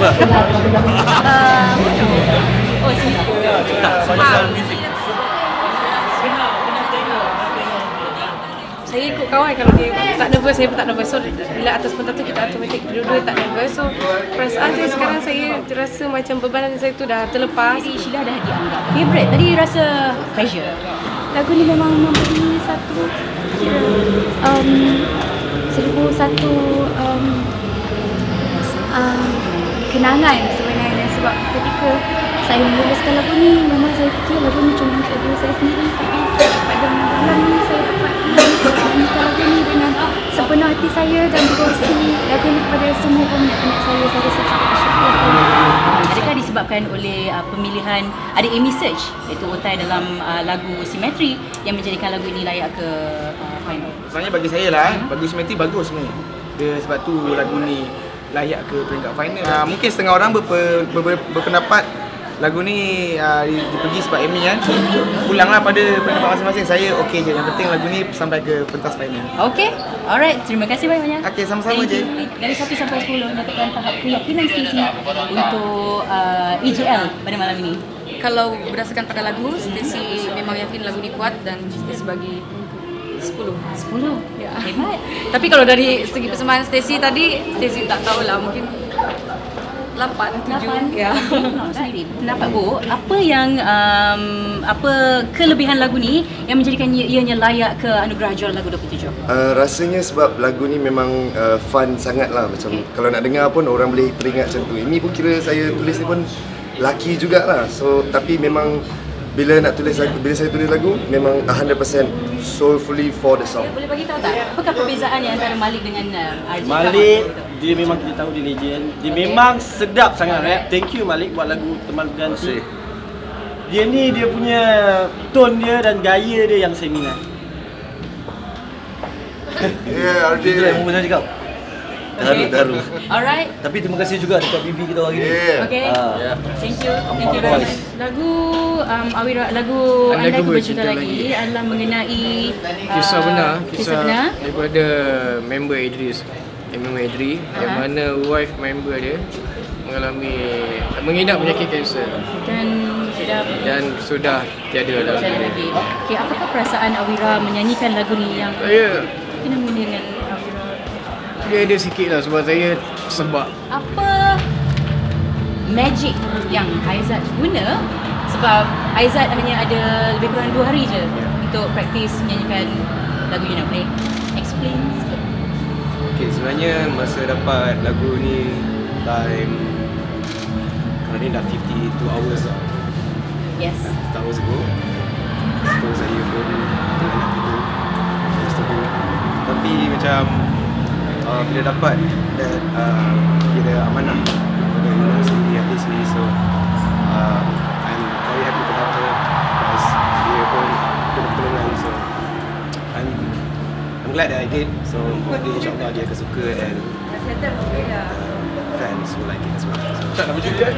Apa? Oh, sini. Tak, soal muzik. Saya ikut kawan kalau dia tak nervous, saya pun tak nervous. So bila atas pentas tu kita automatik dua-dua tak nervous. So perasaan saya sekarang saya terasa macam bebanan saya tu dah terlepas. Jadi Sheila dah dianggap favourite. Tadi rasa pressure. Lagu ni memang memberi satu kenangan sebenarnya, sebab ketika saya menuliskan lagu ni memang saya fikir lagu ni cuma untuk diri saya sendiri, tapi pada malam ni saya dapat menyanyikan lagu ni dengan sepenuh hati saya dan berkongsi lagu ni kepada semua peminat-peminat saya. Saya rasa cukup bersyukur. Adakah disebabkan oleh pemilihan, ada Amy Search iaitu otai dalam lagu Simetri yang menjadikan lagu ini layak ke final? Sebenarnya bagi saya lah, lagu Simetri bagus sebenarnya. Dia sebab tu lagu ni layak ke peringkat final. Mungkin setengah orang berpendapat lagu ni dipergi sebab Amy kan. Pulanglah pada pendapat masing-masing. Saya okey je. Yang penting lagu ni sampai ke pentas final. Okey. Alright, terima kasih banyak-banyak. Okey, sama-sama je. Dari 1 sampai 10 nyatakan tahap keyakinan Stacey untuk EJL pada malam ini. Kalau berdasarkan pada lagu, Stacey memang yakin lagu ni kuat dan Stacey bagi 10. 10. Ya. Hebat. Tapi kalau dari segi persembahan Stacey tadi, Stacey tak tahulah, mungkin 8, 7. Ya. Sendiri. Pendapat Bu, apa yang apa kelebihan lagu ni yang menjadikan ianya layak ke anugerah juara lagu 27? Rasanya sebab lagu ni memang fun sangat lah. Macam kalau nak dengar pun orang boleh teringat macam tu. Ini pun kira saya tulis ni pun laki jugalah. So tapi memang bila saya tulis lagu memang 100% soulfully for the song. Boleh bagi tahu tak apakah perbezaan yang antara Malik dengan RJ? Malik, dia memang kita tahu dia legend. Dia memang sedap sangat rap. Thank you Malik buat lagu Teman Berganti. Dia ni dia punya tone dia dan gaya dia yang saya minat. Ya, RJ. Itu yang mungkin saya cakap. Taru. Alright. Tapi terima kasih juga dekat BV kita hari ni. Okay. Thank you very much. Lagu Awira, lagu Anda Anda Ku Ku Bercinta Bercinta Lagi adalah mengenai kisah benar, kisah benar daripada member Idris, member Idri, yang mana wife member dia mengidap penyakit kanser dan sudah tiada lagi. Okay, apakah perasaan Awira menyanyikan lagu ni yang kena mengenai dengan Awira? Dia ada sikit lah sebab saya sebab apa magic yang Aizat guna, sebab Aizat hanya ada lebih kurang 2 hari je untuk praktis menyanyikan lagu You Nak Play. Explain sikit. Okay, sebenarnya masa dapat lagu ni time kalau ni dah 52 hours lah. Yes. 52 hours ago. So saya pun nak tidur. Tapi macam bila dapat that kira amanah daripada Nuna sendiri at sini, so I'm very happy to have her because dia pun pertolongan, so I'm glad that I did. So hopefully insyaAllah dia akan suka and fans will like it as well. So, Tak nak berjudi kan?